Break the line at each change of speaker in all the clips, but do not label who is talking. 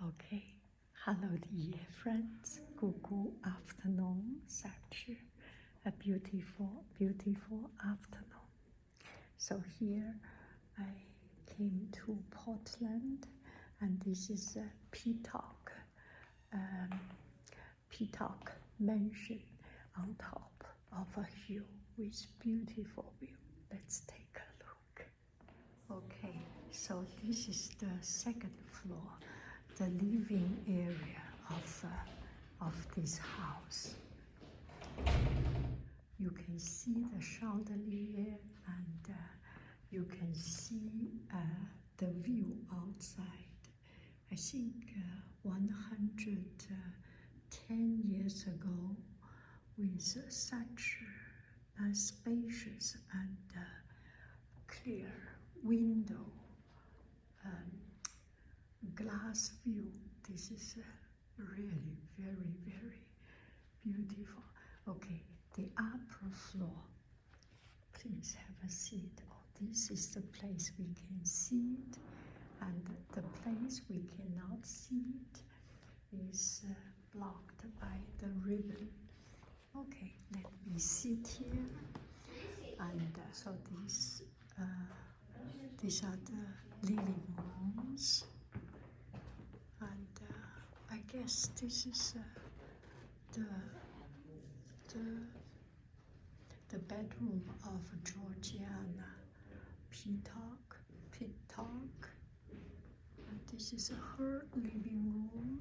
Okay, hello dear friends, good afternoon, such a beautiful, beautiful afternoon. So here I came to Portland, and this is a Pittock mansion on top of a hill with beautiful view. Let's take a look. Okay, so this is the second floor, the living area of this house. You can see the chandelier, and you can see the view outside. I think 110 years ago, with such a spacious and clear window, glass view. This is really very, very beautiful. Okay, the upper floor. Please have a seat. Oh, this is the place we can see it, and the place we cannot see it is blocked by the ribbon. Okay, let me sit here. And so these are the living rooms, and I guess this is the bedroom of Georgiana Pittock. And this is her living room.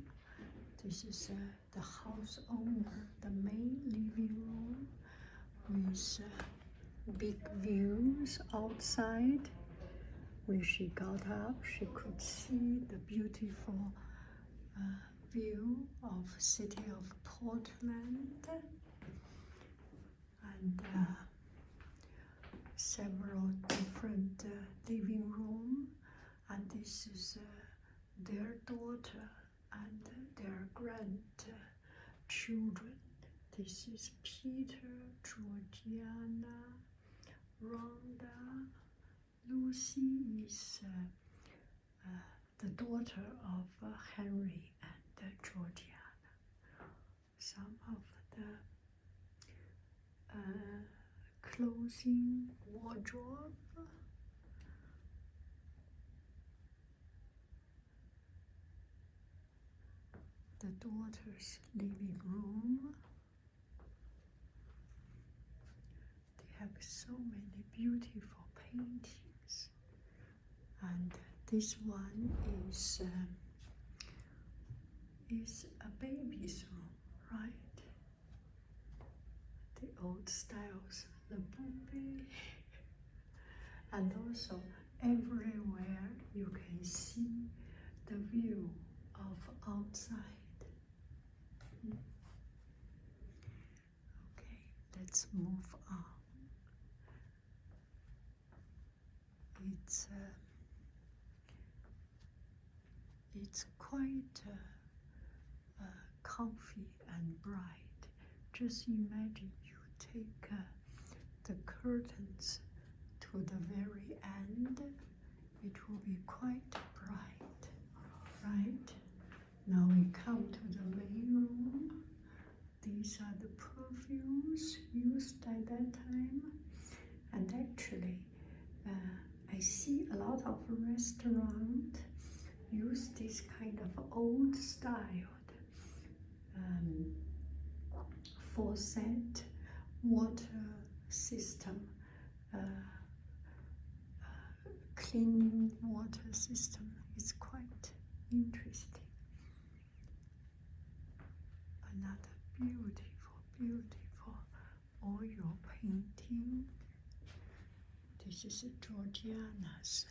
This is the house owner, the main living room, with big views outside. When she got up, she could see the beautiful view of city of Portland, and several different living room. And this is their daughter and their grandchildren. This is Peter, Georgiana, Rhonda. Lucy is the daughter of Henry and Georgiana. Some of the clothing wardrobe. The daughter's living room. They have so many beautiful paintings. And this one is a baby's room, right? The old styles, the boopy. And also everywhere you can see the view of outside. Okay, let's move on. It's quite comfy and bright. Just imagine you take the curtains to the very end. It will be quite bright, right? Now we come to the main room. These are the perfumes used at that time. And actually, I see a lot of restaurants use this kind of old styled faucet water system, cleaning water system. It's quite interesting. Another beautiful, beautiful oil painting. This is Georgiana's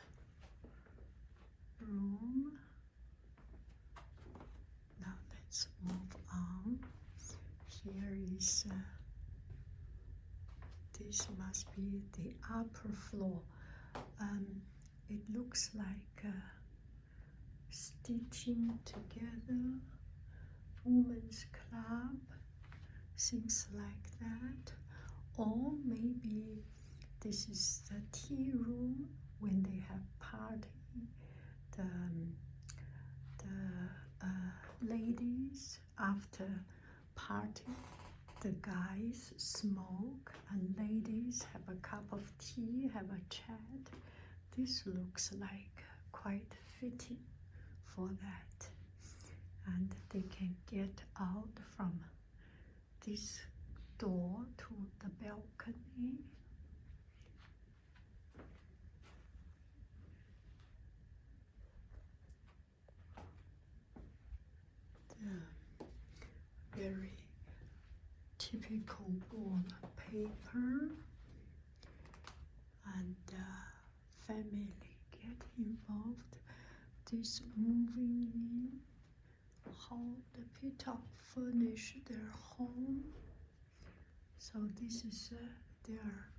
room. Now let's move on. Here is, this must be the upper floor. It looks like stitching together, women's club, things like that. Or maybe this is the tea room when they have party. The ladies after party. The guys smoke and ladies have a cup of tea, have a chat. This looks like quite fitting for that. And they can get out from this door to the balcony. The very typical wallpaper, and family get involved. This moving in, how the Pittock furnish their home. So this is their,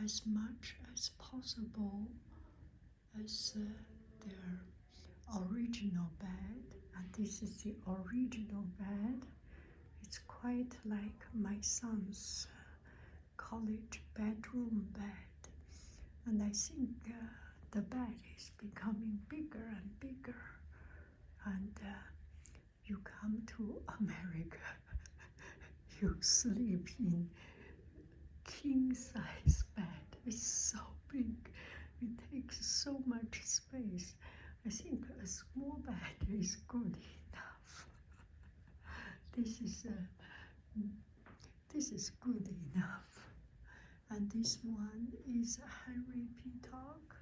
as much as possible as their original bed, and this is the original bed. It's quite like my son's college bedroom bed, and I think the bed is becoming bigger and bigger, and you come to America, you sleep in king-size bed. It's so big, it takes so much space. I think a small bed is good enough. This is good enough. And this one is Henry Pittock.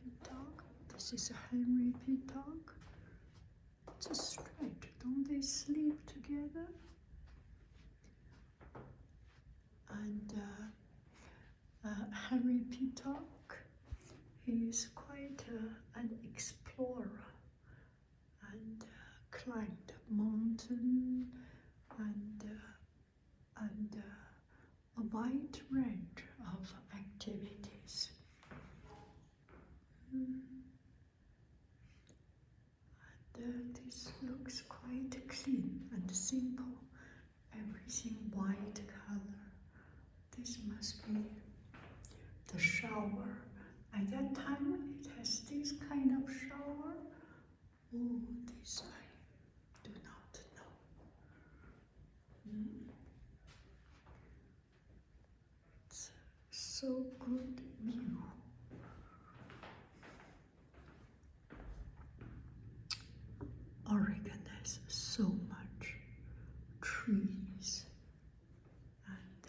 Pittock. This is Henry Pittock. It's a stretch. Don't they sleep together? And Henry Pittock, he is quite an explorer, and climbed a mountain, and a wide range of activities. And this looks quite clean and simple. Everything white color. This must be the shower. At that time, it has this kind of shower. Oh, this I do not know. It's so good view. Oregon has so much trees and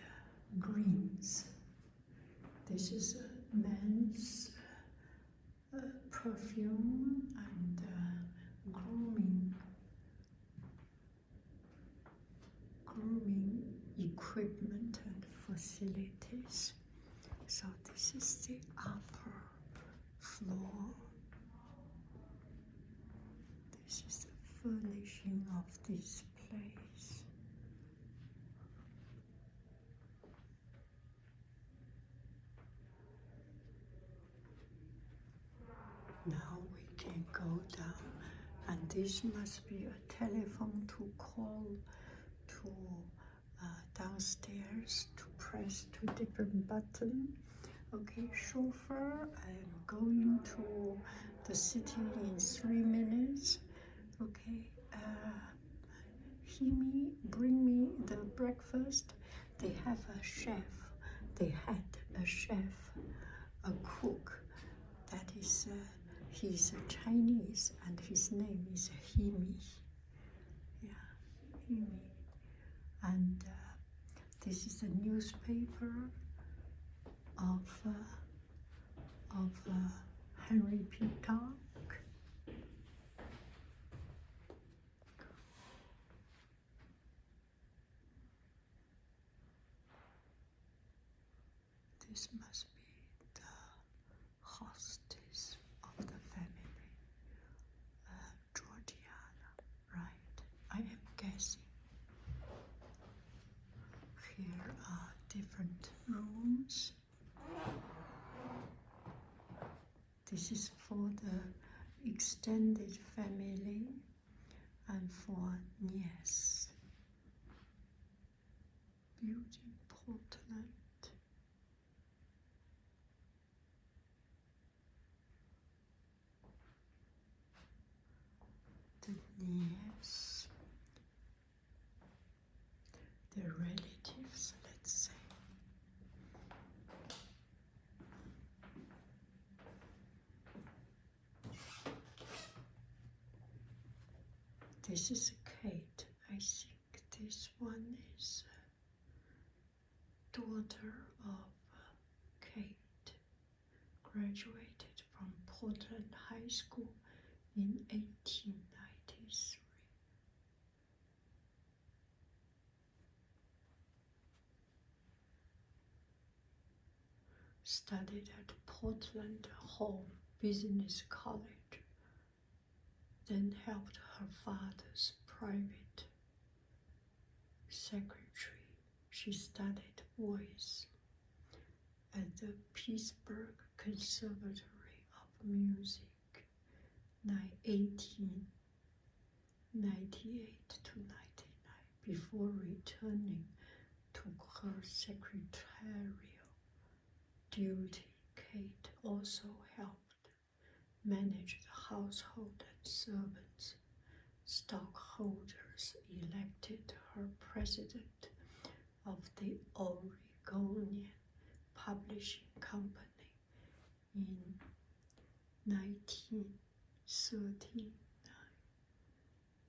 greens. This is a men's perfume and grooming equipment and facilities. So this is the upper floor. This is the furnishing of this place. Now we can go down, and this must be a telephone to call to downstairs to press two different buttons. Okay, chauffeur, I'm going to the city in 3 minutes. Okay, bring me the breakfast. They have a chef. They had a chef, a cook. That is, he's a Chinese, and his name is Himi. Yeah, Himi. And this is a newspaper of Henry Pittock. This must be the hostess of the family, Georgiana, right? I am guessing. Here are different rooms. This is for the extended family and for niece. Beauty Portland. Yes. The relatives, let's say. This is Kate. I think this one is daughter of Kate. Graduated from Portland High School in 1893. Studied at Portland Hall Business College, then helped her father's private secretary. She studied voice at the Pittsburgh Conservatory of Music, 1898 to 99, before returning to her secretarial duty. Kate also helped manage the household and servants. Stockholders elected her president of the Oregonian Publishing Company in 1939.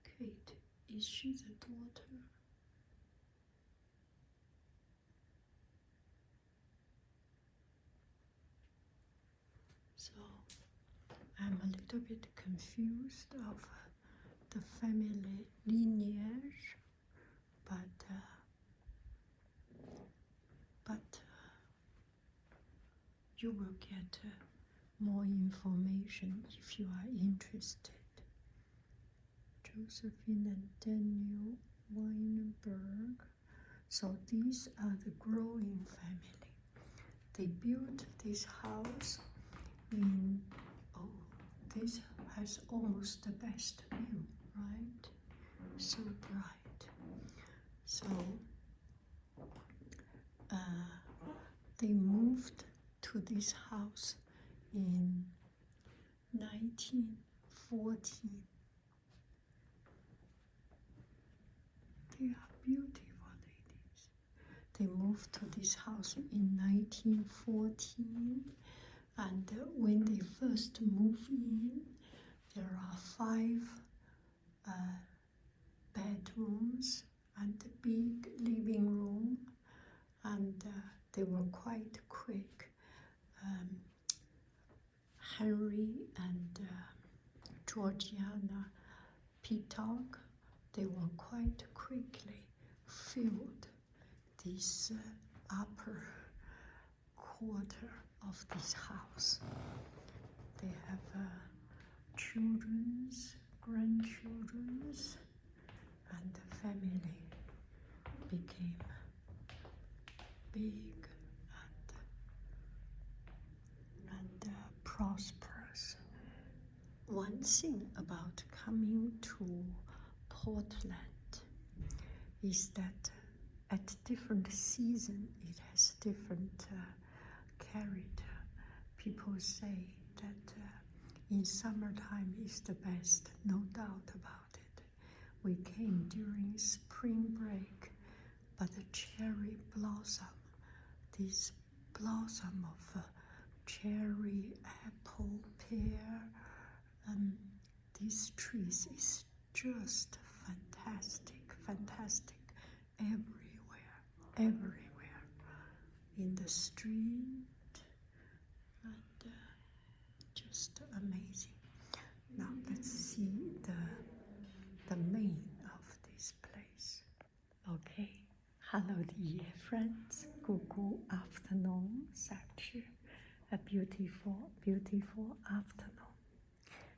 Kate, is she the daughter? So I'm a little bit confused of the family lineage, but you will get more information if you are interested. Josephine and Daniel Weinberg. So these are the growing family. They built this house in, this has almost the best view, right? So bright. So they moved to this house in 1914. They are beautiful ladies. They moved to this house in 1914, and when they first moved in, there are 5 bedrooms and a big living room, and they were quite quick. Henry and Georgiana Pittock, they were quite quickly filled this upper quarter of this house. They have children's, grandchildren's, and the family became big and prosperous. One thing about coming to Portland is that at different seasons it has different character. People say that in summertime is the best, no doubt about it. We came during spring break, but the cherry blossom, this blossom of cherry, apple, pear, these trees is just fantastic, everywhere, in the street, and just amazing. Now let's see the main of this place. Okay, hello dear friends, good afternoon, such a beautiful afternoon.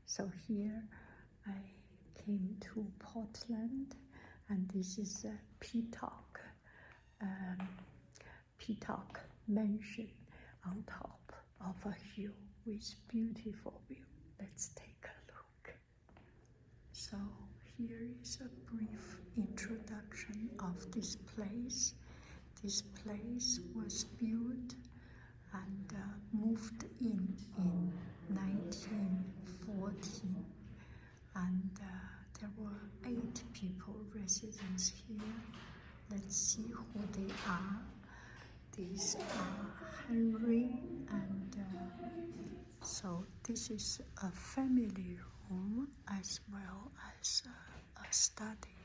So here I came to Portland, and this is a Pittock mansion on top of a hill with beautiful view. Let's take a look. So here is a brief introduction of this place. This place was built and moved in 1914, and there were see who they are. These are Henry and so this is a family room as well as a study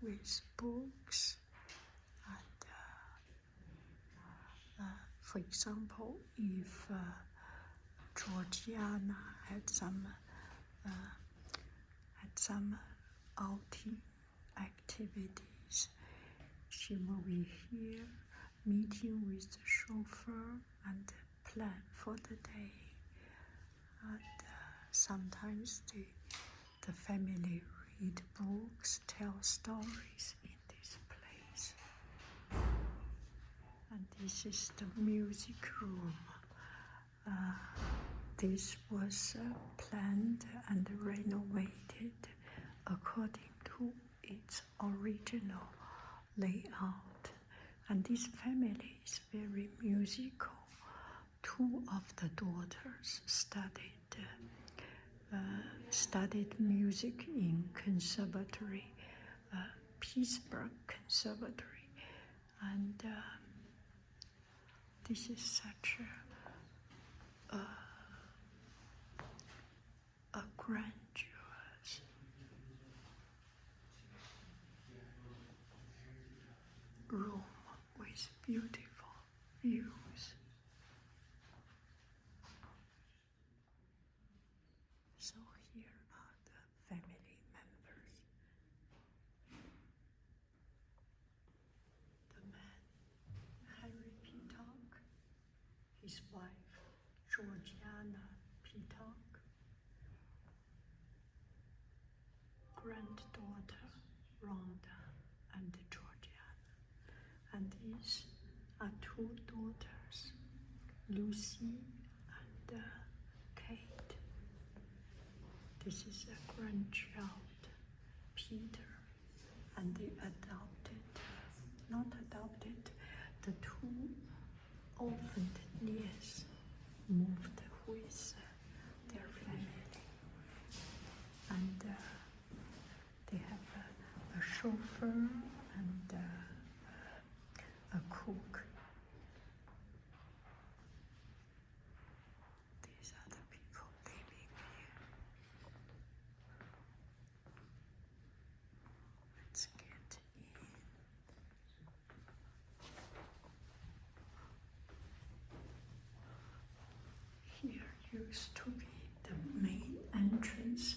with books and for example, if Georgiana had some outing activities, she will be here meeting with the chauffeur and plan for the day. And sometimes the family read books, tell stories in this place. And this is the music room. This was planned and renovated according to its original layout. And this family is very musical. Two of the daughters studied music in conservatory, Pittsburgh Conservatory, and this is such a grandiose room with beautiful views. So here are the family members. The man, Henry Pittock, his wife, Georgiana Pittock, granddaughter, Rhonda and Georgiana. And these are two daughters, Lucy and Kate. This is a grandchild, Peter, and the the two orphaned niece moved with their family. And they have a chauffeur and a cook. These are the people living here. Let's get in. Here used to be the main entrance.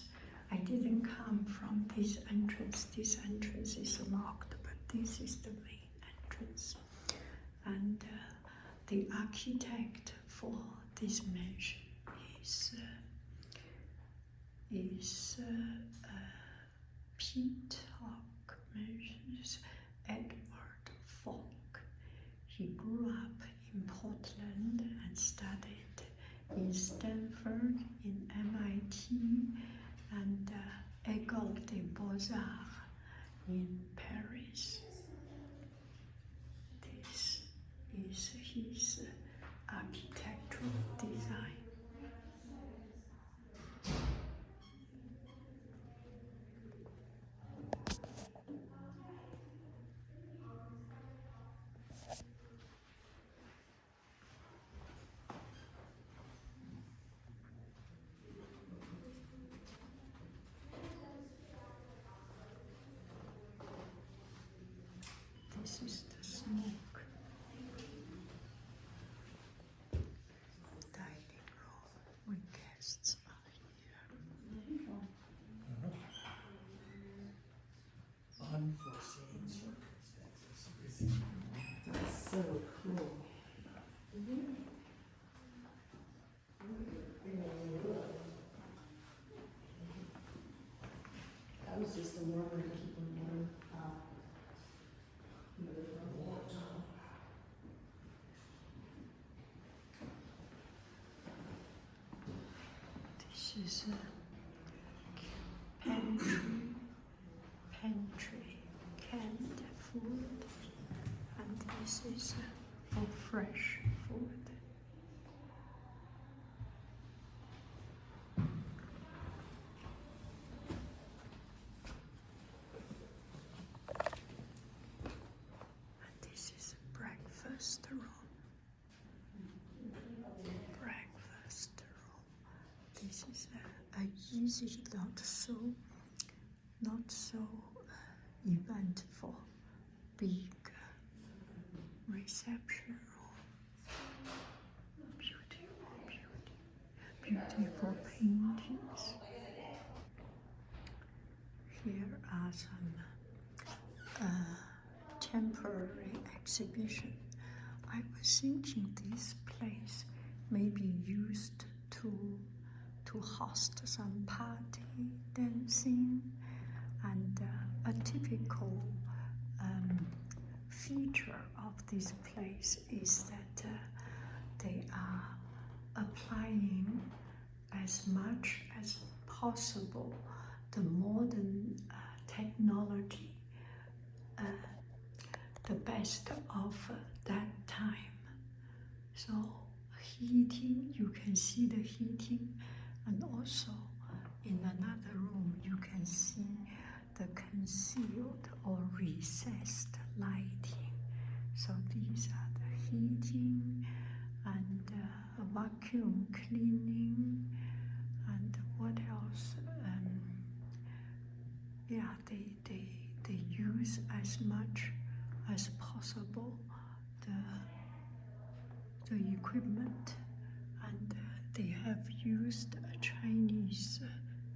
I didn't come from this entrance. This entrance is locked, but this is the main entrance. And the architect for this mansion is Pittock Mansions, Edward Falk. He grew up in Portland and studied in Stanford, in MIT, and École des Beaux-Arts in Paris. This is his architectural design. This is the smoke. Dining room when guests are here.
Unforeseen circumstances. That's so cool. That was just a warmer to keep them warm.
This is a pantry, canned food, and this is for fresh food. this is not so eventful. Big reception room. Beautiful paintings. Here are some temporary exhibition. I was thinking this place may be used to host some party, dancing, and a typical feature of this place is that they are applying as much as possible the modern technology, the best of that time. So heating, you can see the heating, and also in another room you can see the concealed or recessed lighting. So these are the heating and vacuum cleaning, and what else? They use as much as possible the equipment, and they have used a Chinese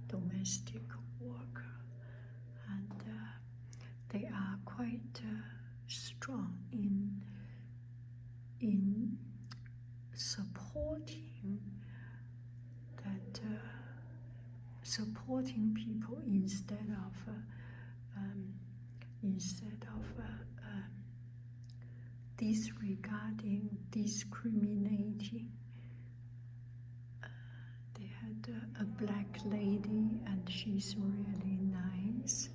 domestic worker, and they are quite strong in supporting that supporting people instead of disregarding, discriminating. They had a black lady, and she's really nice.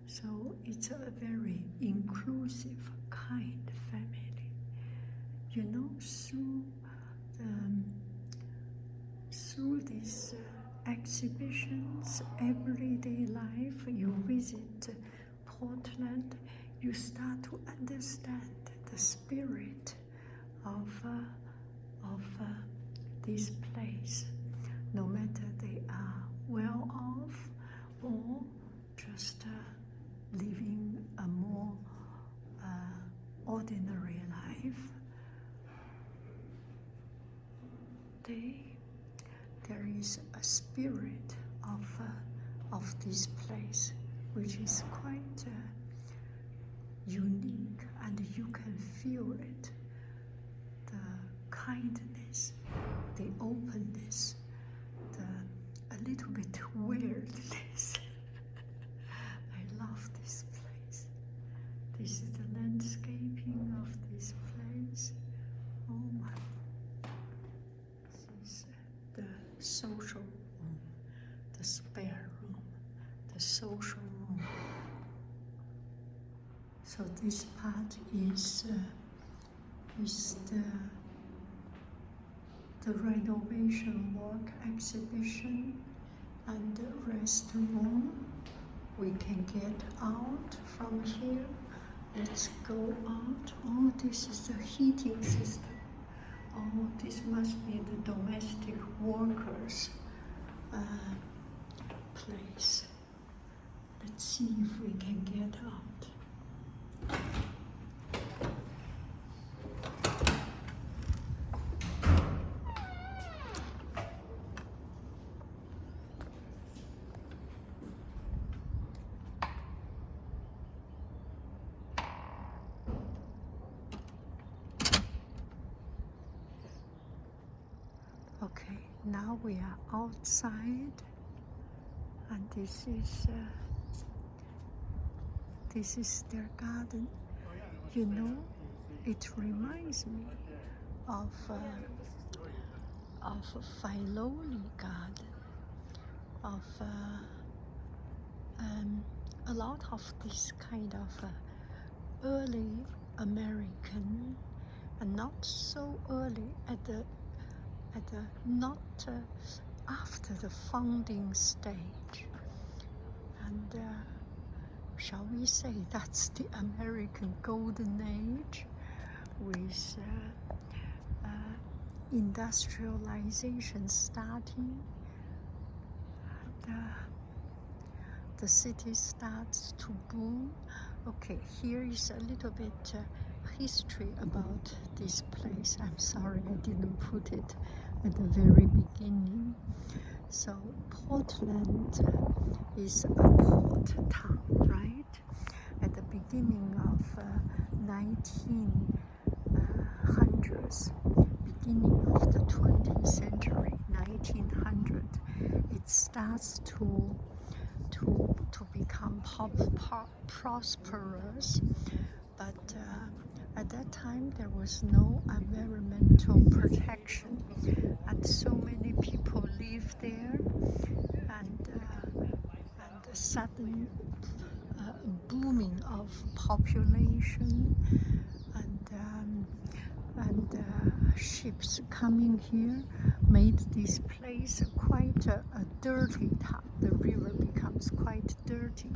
So it's a very inclusive kind of family. You know, through these exhibitions, everyday life, you visit Portland, you start to understand the spirit of this place, no matter they are well off or just living a more ordinary life. There is a spirit of this place which is quite unique, and you can feel it. The kindness, the openness, a little bit weirdness. I love this place. This is the landscaping of this place. Oh my. This is the social room, the spare room, the social room. So this part is the renovation work exhibition and the rest room. We can get out from here. Let's go out. Oh, this is the heating system. Oh, this must be the domestic workers' place. Let's see if we can get out. Okay, now we are outside, and this is their garden. You know, it reminds me of Filoli garden, of a lot of this kind of early American, and not so early at the not after the founding stage, and shall we say that's the American golden age, with industrialization starting, the city starts to boom. Okay, here is a little bit history about this place. I'm sorry I didn't put it at the very beginning. So Portland is a port town, right? At the beginning of 1900s, beginning of the 20th century, 1900, it starts to become prosperous, but at that time there was no environmental protection, and so many people lived there, and the sudden booming of population and ships coming here made this place quite a dirty town. The river becomes quite dirty,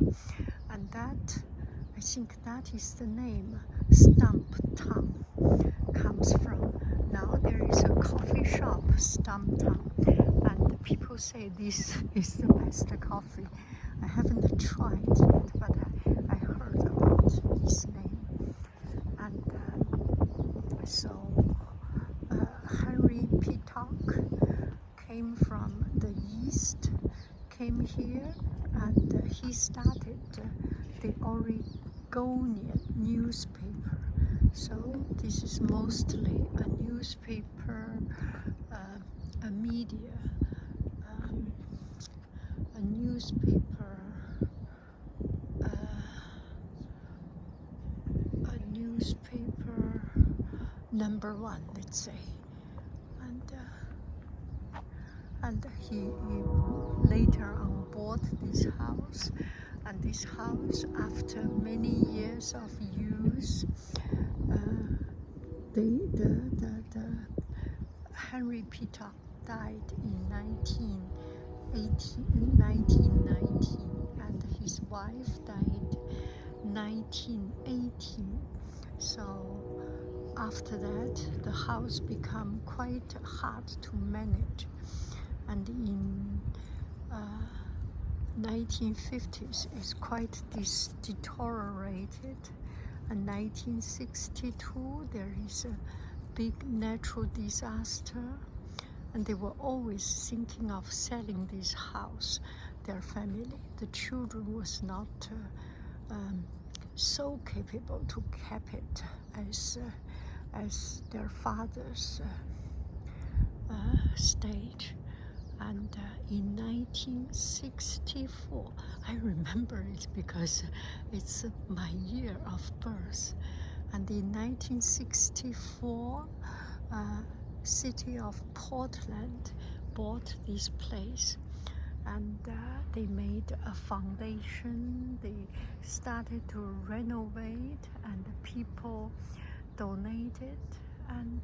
and that, I think that is the name Stump Town comes from. Now there is a coffee shop, Stump Town, and people say this is the best coffee. I haven't tried it, but I heard about this name. And so Henry Pittock came from the east, came here, and he started the Oregonian newspaper. So this is mostly a newspaper, a media, a newspaper, number one, let's say. And he later on bought this house, and this house, after many years of use, the Henry Pittock died in 1919, and his wife died 1918. So after that, the house became quite hard to manage, and in 1950s it's quite deteriorated. In 1962 there is a big natural disaster, and they were always thinking of selling this house, their family. The children was not so capable to keep it as their father's stage. And in 1964, I remember it because it's my year of birth. And in 1964, city of Portland bought this place, and they made a foundation. They started to renovate, and the people donated, and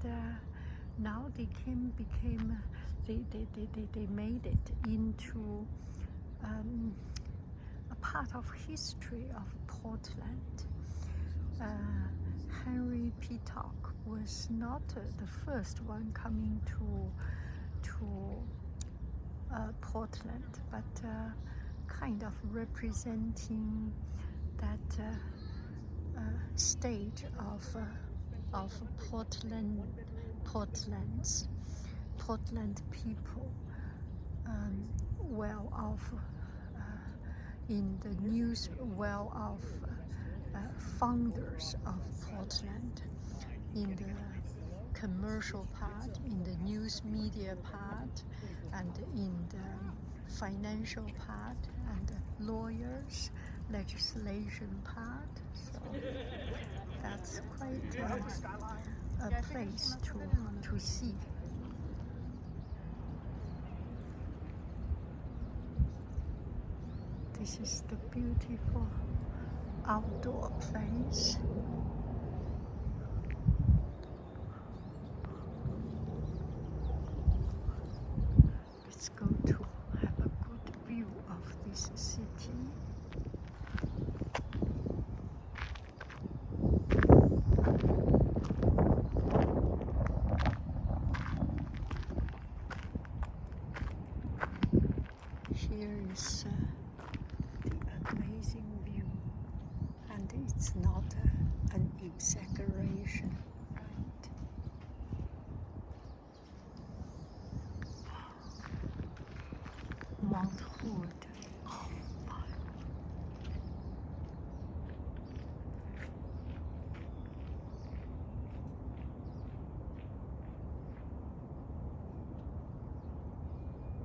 now they made it into a part of history of Portland. Henry Pittock was not the first one coming to Portland, but kind of representing that stage of Portland people, well off in the news, well off founders of Portland, in the commercial part, in the news media part, and in the financial part, and the lawyers, legislation part. So that's quite a place to see. This is the beautiful outdoor place. Let's go to have a good view of this city. Here is the amazing view, and it's not an exaggeration, right? Mount Hood. Oh my.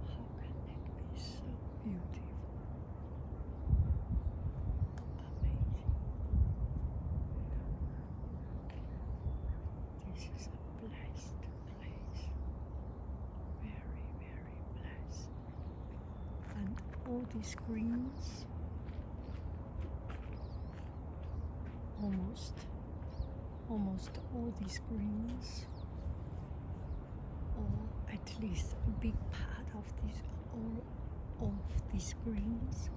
How can it be so beautiful? Amazing. This is a blessed place. Very, very blessed. And all these greens, almost all these greens, or at least a big part of these, all of these greens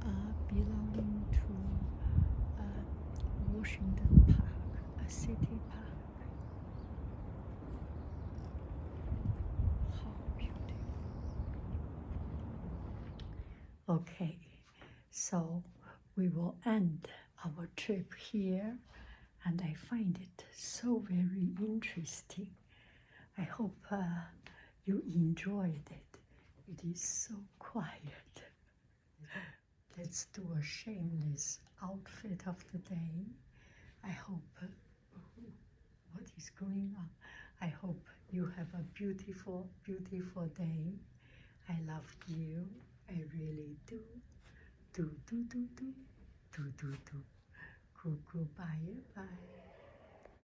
are belonging to Washington Park, a city park. How beautiful. Okay, so we will end our trip here, and I find it so very interesting. I hope you enjoyed it. It is so quiet. Let's do a shameless outfit of the day. I hope, what is going on? I hope you have a beautiful, beautiful day. I love you. I really do. Do. Goodbye. Bye.